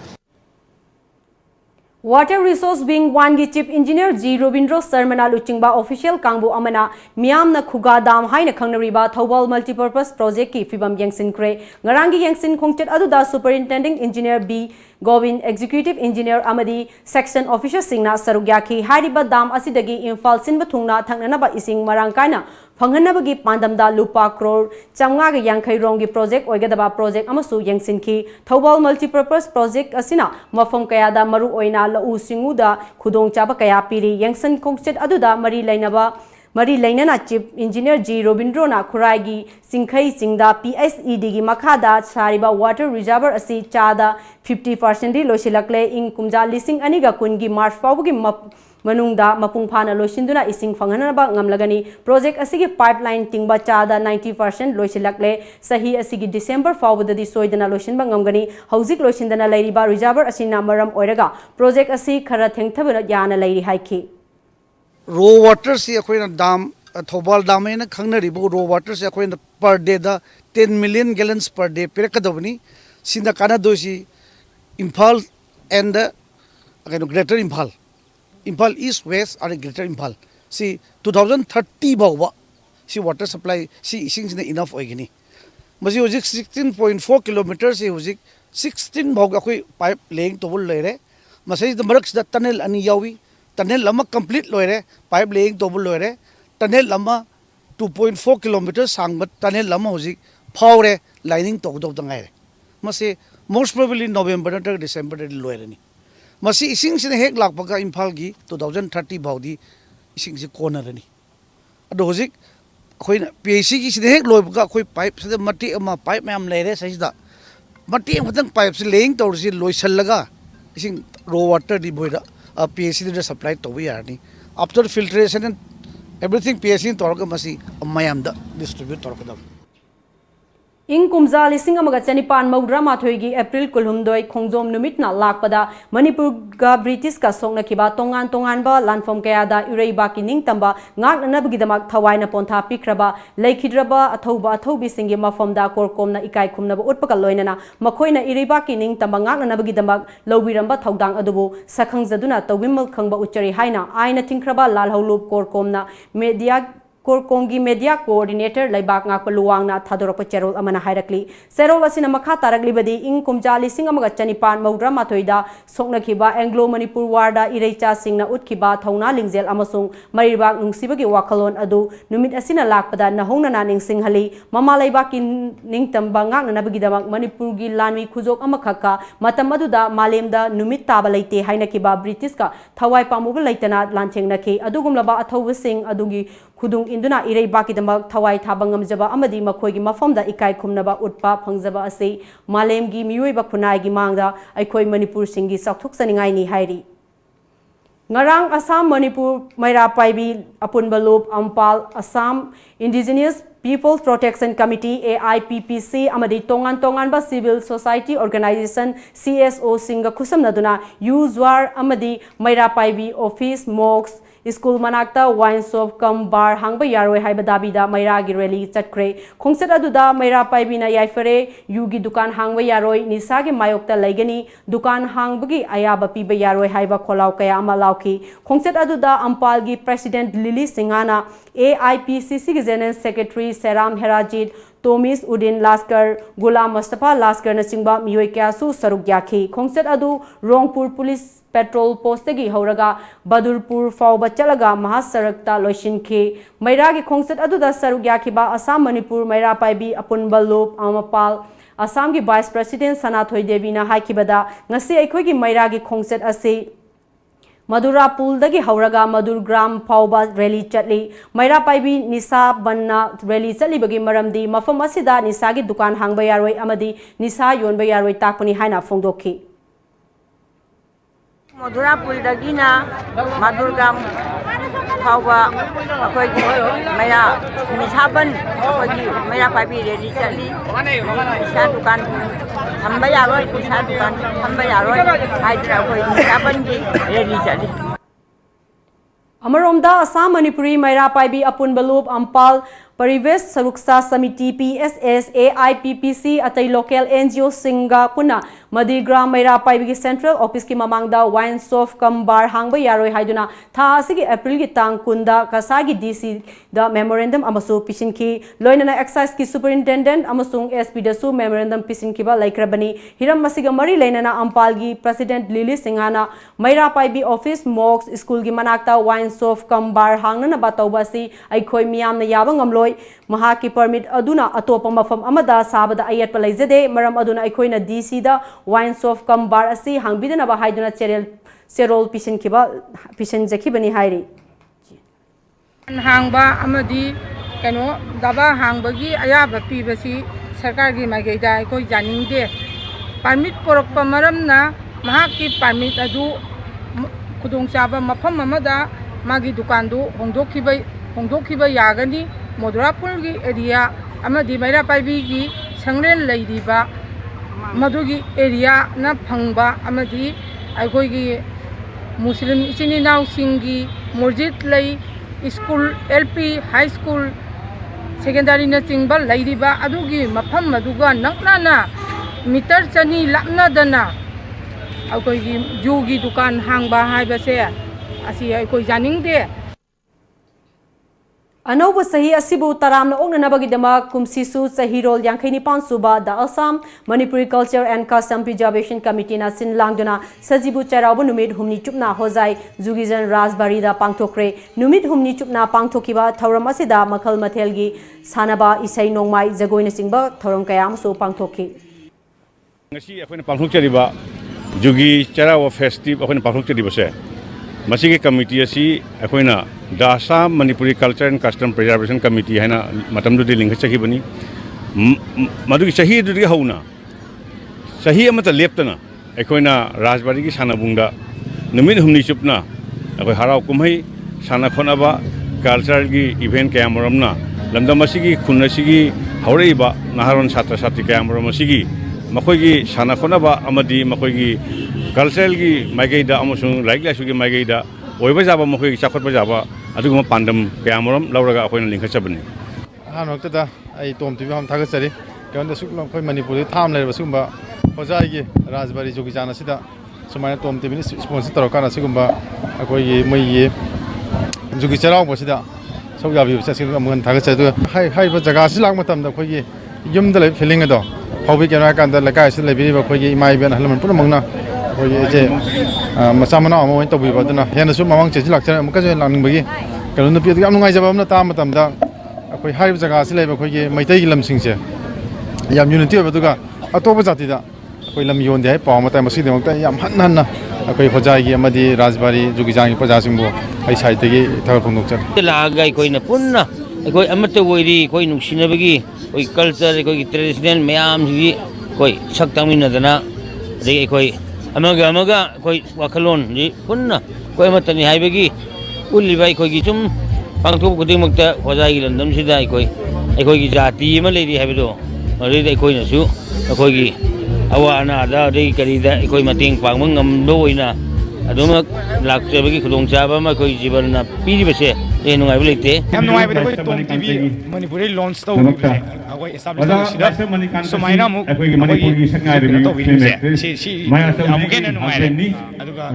Water Resource Wing 1 की Chief Engineer G. Robindro Sarmana Luchingba Official Kangbu Amana Miamna Khuga Dam Haina Khangnariba Thobal Multipurpose Project ki Fibam Yangsin Kre Ngarangi Yangsin Khongchet Aduda Superintending Engineer B. Govin Executive Engineer Amadi Section Officer Singna Sarugyaki Hariba Dam Asidagi Imphal Sinba Thungna Thangnanaba Ising Marangkaina Phanghanabagi Pandamda Lupa Crore Chamnga Yankhai Rongi Project Oigadaba Project Amasu Yangsin Ki Thobal Multipurpose Project Asina Mafam Kayada Maru Oina U Singuda Khudong Chaba Kaya Piri Yangsan Khongchet Aduda Mari Lainaba Mari Lainana Chief Engineer G. Robindro na Khuraigi Singkhai Singda PSED gi Makhada Sariba Water Reservoir Asi Chada 50% Losilakle in Kumja Lising Aniga Kungi March Faugi Manungda Mapung Phana Losinduna Ising Fanganaba Ngamlagani Project Asigi Pipeline Tingba Chada 90% Losilakle Sahi Asigi December Fauda di Soidana Losinba Ngamgani Hauzik Losindana Lairiba Reservoir Asina Maram Oiraga Project Asi Khara Thengthabana Yana Lairi Haiki Raw water se akoina dam Thobal dam ena khangnaribu raw water se akoina per day da 10 million gallons per day pirakadabani sinda kana dosi Imphal and the greater Imphal East West or greater Imphal see 2030 bawa see water supply see ising enough oigini masi hojik 16.4 kilometers se hojik 16 bawa akoi pipe laying tobul loire masai the marak da tunnel ani yawi tunnel lama complete loire pipe laying tobul loire tunnel lama 2.4 kilometers sang but tunnel lama hojik phawre lining togdog dangai masi most probably November to December loire ni masi ising sine hek lakpaga Imphal gi 2030 baudi ising si corner ni ado hojik khoi PAC gi sine hek loibaga khoi pipe se mati ama pipe mam leire saisda mati amtang pipe se laying tor si loisallaga ising raw water di boida PAC the supply to we are after filtration and everything PAC torga masi mayam da distribute torga Ing Kumza Lising Amaga Chanipan Maudra Mathoigi April Kulhumdoi Khongjom Numitna Lakpada Manipur ga British ka Songna Kiba Tongan Tonganba Lanfom Kayada Uraiba ki Ningtamba Ngak Nabgidamak Thawaina Pontha Pikraba Laikhidraba Athoba Athobi Singi Mafomda Korkomna Ikai Khumnaba Utpaka Loinana Makoina Iraiba ki Ningtamba Ngak Nabgidamak Lowiramba Thaudang Adubu Sakhangzaduna Tawimmal Khangba Uchari Haina Aina Tinkraba Lalholup Korkomna Media Korkongi Media Coordinator Laibak Ngakpa Luwangna Thadorapa Cherol Amana Hairakli Serol Asina Makha Taragli Badi Ing Kumja Lising Amaga Chanipan Maudra Mathoida Sokna Kiba Anglo Manipur Warda Ireicha Singna Utkiba Thauna Lingzel Amasung Maribak Nungsibagi Wakalon Adu Numit Asina Lakpada Nahongna Naning Singhali Mama Laibak Ningtamba Ngak Nabigidamak Manipur gi Lanwi Khuzok Amakhaka Matam Aduda Malemda Numit Taba Laite Haina Kiba British ka Thawai Pamuba Laitana Lancheng Naki Adugumlaba Athowa Sing Adugi Khudung Induna Irei Bakidamak Thawai Thabangam Jaba Amadi Makoigi Mafamda Ikai Khumnaba Utpa Phangjaba Ase Malemgi Miyuiba Khunai Mangda Aikoi Manipur Singi Sakthuk Saningai ni Hairi Ngarang Assam Manipur Maira Paibi Apunbalup Ampal Assam Indigenous People's Protection Committee AIPPC Amadi Tongan Tongan ba Civil Society Organization CSO Singa Khusam Naduna Uzwar Amadi Maira Paibi Office Mox School Manakta Wine Shop Kam Bar Hangba Yaroi Haiba Dabida Maira gi rally chatkre Khongset aduda Maira Paibina Yaifare Yugi Dukan Hangba Yaroi Nisa gi Mayokta Laigani Dukan Hangbagi Ayaba Piba Yaroi Haiba Kholau Kaya Ama Lauki Khongset aduda Ampal gi President Lily Singhana AIPCC gi General Secretary Seram Herajit Tomis Udin Laskar Gulam Mustafa Laskar na singba miyoi kyasu saruk yakhi Khongset adu Rongpur Police Petrol Post gi Hauraga Badurpur Fauba chalaga Mahasarakta Loishinkhi Maira gi Khongset adu da saruk yakhiba Assam Manipur Maira Paibi Apunbalup Amapal Assam gi Vice President Sanathoi Devi na haikibada ngasi aikoi gi Maira gi Khongset ase Madura Pool dagi Hauraga Madur Gram Pauba Rally Chatli Maira Paibi Nisa Banna Rally Chatli bagi Maramdi Mafam Asida Nisa gi Dukan Hangba Yaroi Amadi Nisa Yonba Yaroi Takpani Haina Fongdokhi Madura Pool dagi na Madur Gram फाउबा अखोगी मैरा निसाबन अखोगी मैरा पाबी रेली चली इसा दुकान थंबा यारोय इसा दुकान थंबा यारोय हाइद्रा अखोगी निसाबन की रेली चली अमरोमदा असम मणिपुरी मैरा पाइबी अपुन बलूब अम्पाल परिवेश सुरक्षा समिति PSS AIPPC अतई लोकल NGO सिंगा पुना मदिग्राम मैरा पाइबी की सेंट्रल ऑफिस की ममांगदा वाइन सॉफ कम बार हांग यारोय हाइदुना था असिगी अप्रैल की तांग कुंदा कसागी DC द मेमोरेंडम अमसु पिसिन की लोइनना एक्साइज की सुपरिटेंडेंट अमसुंग SP दसु मेमोरेंडम पिसिन की बा लाइक्रबनी हिरम मसिगा मरी लेनना अम्पाल की प्रेसिडेंट लिली सिंहाना मैरा पाइबी ऑफिस मॉक्स स्कूल की मनाक्ता वाइन सॉफ कम बार हांगना बातौबासी अखोय मियामना याबा ngamloi mahaki permit aduna atopa mafam amada sabada ayat palaizade maram aduna aikoina DC da wine soft kam bar asi hangbidana ba haiduna serol pisin kiba pisin jakibani hairi hangba amadi kano daba hangbagi ayaba pibasi sarkar gi mageida aikoi janingde permit porokpa maramna mahaki permit adu khudong chaba mafam amada magi dukan du hongdokhiba yagani Modurapur की area अमदी मैरा पाइबी की संगलेन लैरिबा मधुगी area न फंगबा अमदी अखोई की मुस्लिम इचिनिनाव सिंगी मस्जिद लई school LP high school secondary न चिंगबा लैरिबा अदुगी मफम मधुगा नकना metre चनी लापनादना अखोई की जूगी दुकान हांगबा हाइबसे असी अखोई जानिंगदे अनौब सही असिबु तराम ओगनबगीदमा कुमसिसु सहीरोल यांखैनी पांसुबा the Assam Manipuri culture and custom preservation committee ना सिन लांगदुना सजिबु चरावु नुमित हुमनी चुपना होजाई जुगिजन राजबारी दा पांगथोखरे नुमित हुमनी चुपना पांगथोखिबा थौरम असिदा मखल मथेलगी सानबा इसै नोंमाई जगोइना सिंबा थौरम कयामसु पांगथोखि ngasi akhoi पांगथोखचरिबा जुगी चराव फेस्टिव अखोइन पांगथोखचरिबसे मसिगे कमिटी असि अखोइना the Assam Manipuri culture and custom preservation committee है मतमदुदी लिंगचखिबनी मदुगी सही दुदी हौना सही अमत लेप्तना अखोइना राजबारी की सानाबुंगदा नुमित हुमनी चुपना अखोइ हराव कुमहै साना खोनाबा कल्चर की इवेंट कयामरमना लमदम असिगी खुन असिगी हौरैबा नाहारोन छात्र छात्री कयामरम असिगी मखोइगी साना खोनाबा अमदी मखोइगी कल्चर की माइगैदा अमसुंग लाइक लाइसुगी माइगैदा ओइबा जाबा मखोइगी चाखोटबा जाबा अदुगुमा पांडम कयामरम लौरगा अखोइना लिंखचबनी हानोक्तदा आई तोमतिबि हम थागचरी कौन सुक्लम खै मणिपुर थाम लेरबा सुगुम्बा होजाइगी राजबारी जोगी जाना सिदा सुमाय तोमतिबिनि स्पॉन्सर तरोकाना सिगुम्बा अखोइगी मइगी जोगी चराव बसिदा सौजाबि ससिग अमगन थागचरी हाइबा जगह सि लाग मतमदा अखोइगी युमदा ले फीलिंग अदो हौबि केना कांदा लकाय सि लेबिबा अखोइगी इमाइ बेन हलमन पुरमंगना अखोइगी जे मचा मना अमोइन तौबिबा अदुना हेनसु ममंग चेजि लाक्चर अमकजे लांनिंबगी कलो नुपि अदु याम नुंगाइजबा अमना ता मतमदा अखोइ हाइबा जगह सि लेबा अखोइगी मैतैगी लमसिंगसे याम यूनिटी अबदुगा अतोबा जातिदा अखोइ लम योंदे हाइ पाव मताय मसि देमक्ता याम हन्ना अखोइ होजाइगी अमदी राजबारी जुगिजांगी प्रजासिंगबो आई साइतगी थगर फोंदोकचर लागा अखोइना पुन्ना अखोइ अमत ओइरी अखोइ नुसिनबगी अखोइ कल्चर अखोइ ट्रेडिशनल मयाम जी अखोइ सक्तामिनदना रे अखोइ अमगा अखोइ वाखलोन जी पुन्ना अखोइ अमतनि हाइबगी उल्लिबा अखोइगी सुम पांगथोक खुदिमक्ता होजाइगी लंदमसिदा अखोइगी जाति अमा लेरि हाइबदो मरेदा अखोइनासु अखोइगी अवा अनादा रे करिदा अखोइ मतेंग पांगबा ngamdo oina aduma lakchabagi khudongchaba ma अखोइ जीवनना पीरिबसे ए नुंगाइब लेते हम नुंगाइब अखोइ टोम टीवी मणिपुरी लॉन्च तौबिबसे अखोइ एस्टैब्लिश सिदा सुमाइना मु अखोइ संगाइबनि तौबिबसे सी अमुकेना नुंगाइरे अदुगा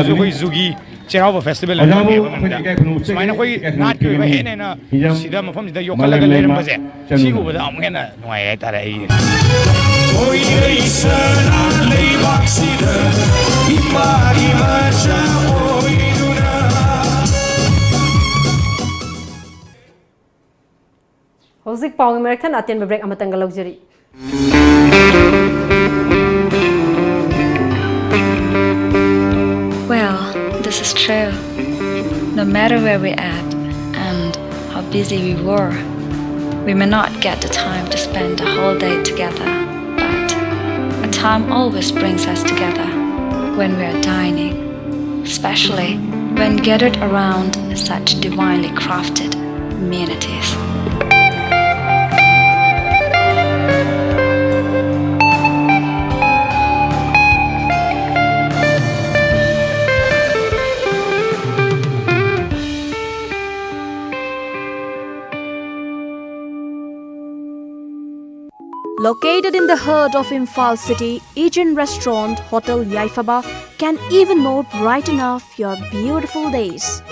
अखोइ जुगी चेराव फेस्टिवल सुमाइना अखोइ नाट की हेनेना सिदा मफम सिदा योखलगा लेरमबसे सिगुबदा अमुकेना नुंगाइ हाइतारे आई Houzik Pau American atin break amatang luxury. Well, this is true. No matter where we're at and how busy we were, we may not get the time to spend the whole day together, but a time always brings us together when we are dining, especially when gathered around such divinely crafted amenities. Located in the heart of Imphal city, Asian restaurant Hotel Yaifaba can even more brighten up your beautiful days.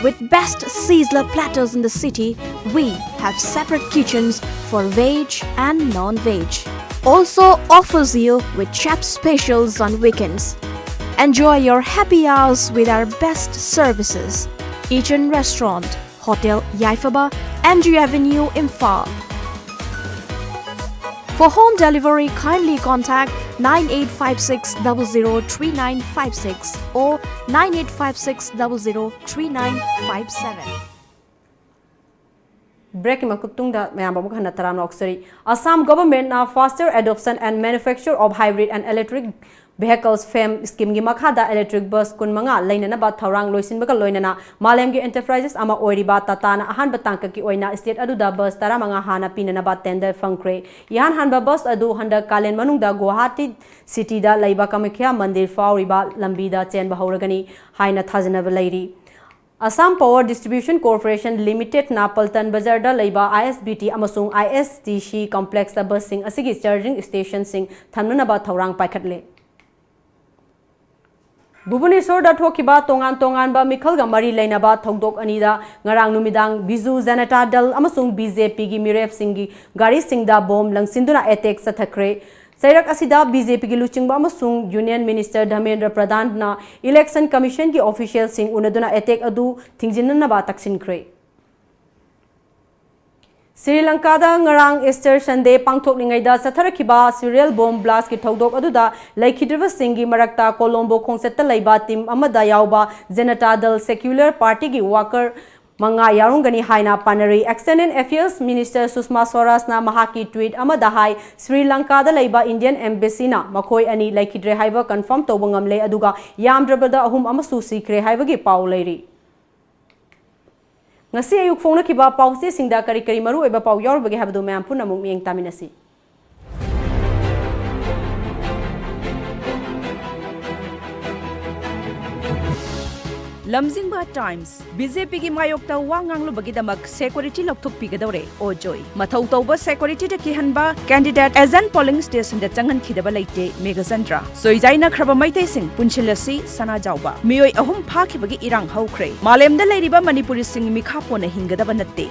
With best sizzler platters in the city, we have separate kitchens for veg and non-veg. Also offers you with chef specials on weekends. Enjoy your happy hours with our best services. Asian restaurant Hotel Yaifaba, MG Avenue, Imphal. For home delivery, kindly contact 9856003956 or 9856003957. Breaking Makutungda Mayamabukana Taramnoxeri. Assam government now faster adoption and manufacture of hybrid and electric vehicles fame scheme gi makhada electric bus kun manga lainana ba thaurang loisin baga loinana malem gi enterprises ama oiriba tata na ahan batangka ki oina state aduda bus tara manga hana pinana ba tender fangkre yan hanba bus adu handa kalen manungda Guwahati city da laiba kamakya mandir fauriba lambida chen ba hauragani haina thajana lairi. Assam Power Distribution Corporation Limited na Paltan Bazar da laiba ISBT amasung ISTC complex da bus sing asigi charging station sing thamnana ba thaurang paikhatle. Bhubaneswar da thokiba tongan ba mikhal ga mari lainaba thongdok anida ngarang numidang Biju Janata Dal amasung BJP gi mirep singi gari singda bom langsinduna attack sathakre. Sairak asida BJP gi luchingba amasung Union Minister Dhamendra Pradhan na Election Commission gi official sing unaduna attack adu thingjinna ba taksinkre. Sri Lanka da ngarang Easter Sunday pangthoklingai da satharakiba serial bomb blast ki thodok aduda laikhidriba singi marakta Colombo khongset laiba team amada yauba Janata Dal Secular Party gi worker manga yarungani haina panari External Affairs Minister Sushma Swaraj na mahaki tweet amada hai Sri Lanka da laiba Indian Embassy na makhoi ani laikhidre haiba confirm tobungamle aduga yamdrabada ahum amasu sikre haiba gi pau lairi. Ngasi ayuk phone kiba pause singda kari maru eba pau yor bagi habdu mayam pun namung mieng taminasi. Lamjingba Times BJP gi mayokta wangang lu bagidamak security lokthok pigadore ojoi mathau tauba security da kihanba candidate azan polling station da changan khidaba leite Megasandra soijaina khraba maitai sing punchilasi sana jawba mioi ahum phaki bagi irang haukhre malem da leiriba manipuri sing mikhapo na hingadaba natte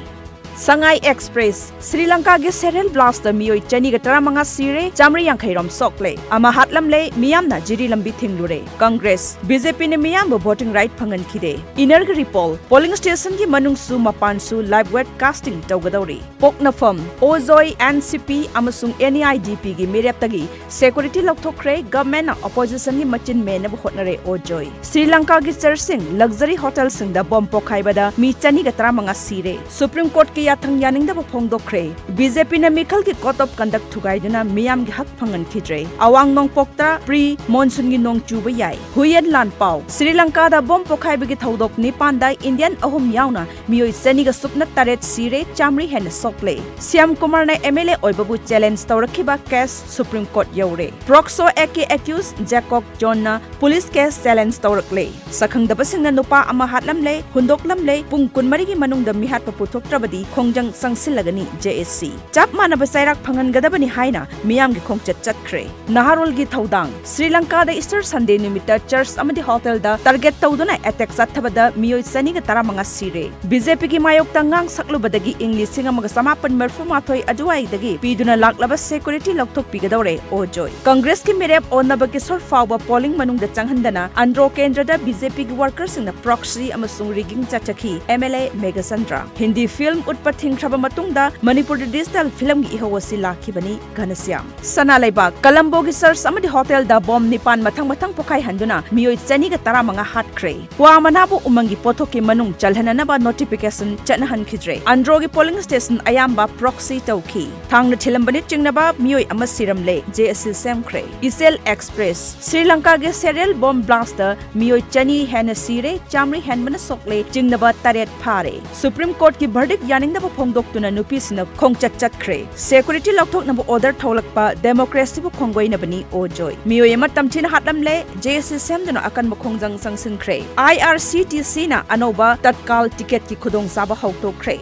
Sangai Express Sri Lanka ge serial blast da mioi chani ga taramanga sire chamri yang khairom sokle ama hatlam le miyam na jiri lambi thinglure Congress BJP ne miyam bo voting right phangan khide inner repol polling station gi manung su mapan su live webcasting tawgadori pokna firm ozoi NCP amasung NIDP gi mirep tagi security lokthokre government na opposition gi machin men na hotnare ojoi Sri Lanka gi churching luxury hotel sing da bom pokhai bada mi chani ga taramanga sire Supreme Court ki yathang yaning da phong dokre BJP na mikhal ki court of conduct thugaiduna miyam gi hak phangan khidre awang nong pokta pre monsoon gi nong chuba yai huyen lan pau Sri Lanka da bom pokhai bagi thodok nipan dai Indian ahum yauna mioi seni ga supna taret sire chamri hen sokle Siam Kumar na MLA oibabu challenge tawrakhiba case Supreme Court yaure Proxo ake accused Jacob John na police case challenge tawrakle sakhang da basing na nupa ama hatlam le hundok lam le pung kunmari gi manung da mihat pa puthok trabadi khongjang sangsilagani JSC chap mana basairak phangan gadabani haina miyam gi khongchat chatkre Naharol gi thodang Sri Lanka da Easter Sunday nimita church amadi hotel da target tawduna attack sathabada miyoi sani ga taramanga sire BJP gi mayok tangang saklubadagi English singa maga samapan merfumathoi aduai dagi piduna laklaba security lokthok pigadore ojoi Congress ki mirep onnaba ki sor fawba polling manung da changhandana andro kendra da BJP gi workers in the proxy amasung rigging chachaki MLA Megasandra Hindi film उत्पा थिंगख्रबा मतुंगदा Manipur digital film की इहो वसी लाखिबनी घनश्याम सना लेबा कलम्बो की सर्च अमदि होटल दा बॉम्ब निपान मथंग मथंग पोखाई हंदुना मियोय चनी का तरा मंगा हाटख्रे क्वा मनाबु उमंगी पोथो की मनुंग चलहननबा नोटिफिकेशन चनहनखिद्रे अंड्रो की पोलिंग स्टेशन अयाम्बा प्रॉक्सी तौखी थांगना थिलंबनि चिंगनबा मियोय अमा सिरमले जेएससी सेमख्रे इसेल एक्सप्रेस श्रीलंका के सेरियल बॉम्ब ब्लास्टर मियोय चनी हैन सीरे चामरी हैनबन सोकले चिंगनबा तरेट फारे सुप्रीम कोर्ट की वर्डिक यानिंगदबा फोंगदोक्तुना नुपीसिना खोंगचट चटख्रे सिक्योरिटी लौथोकनबा ऑर्डर थौलकपा डेमोक्रेसी बु खोंगोइनबनी ओजोय मियोय अमा तमथिना हाटलमले जेएससी सेमदना अकनबा खोंगजंग संगसिनख्रे IRCTC ना अनोबा तत्काल टिकेट की खुदोंग साबा हौतोख्रे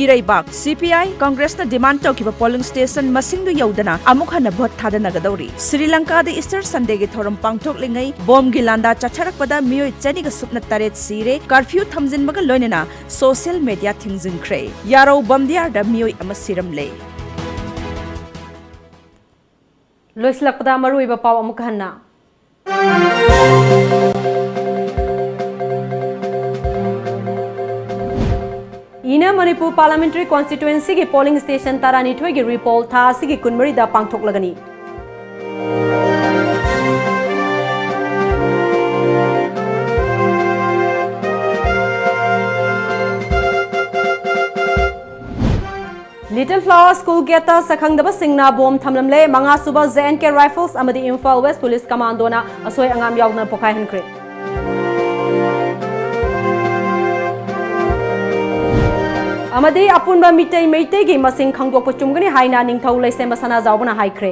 इरैबाक CPI कांग्रेस ना डिमांड तौकिबा पोलिंग स्टेशन मसिंगदु यौदना अमुक हना भोट थादनगदौरी श्रीलंका द ईस्टर संडे की थोरम पांगथोकलिङै बॉम्ब की लांदा चछरकपदा मियोय चनिगा सुपना तरेत सिरे कर्फ्यू थमजिनबगा लोइनना सोशल मीडिया थिंगजिनख्रे यारो बमदियार द मियोय अमा सिरमले लोइसलकपदा मरुइबा पाव अमुक हन्ना इना मणिपुर पार्लियामेंट्री कॉन्स्टिट्यूएंसी की पोलिंग स्टेशन तारानिथोय की रिपोल था सिगी कुनमरीदा पांगथोकलगनी लिटिल फ्लावर स्कूल गेटा सखंगदबा सिंगना बॉम्ब थमलमले मंगा सुबा JNK राइफल्स अमदी इम्फाल वेस्ट पुलिस कमांडोना असोय अंगाम यावना पोखाय हनख्रे अमदी अपुनबा मिटै मैतै गी मसिंग खंगदोकपा चुमगनी हाइना निंगथौ लैसेम सना जावबना हाइख्रे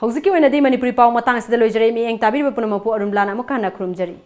हौजिकी ओइनदी मणिपुरी पाव मतंग सिदा लोइजरे मी एंग ताबिरबा पुनमपु अरुणबलाना मुखाना खुरुमजरी।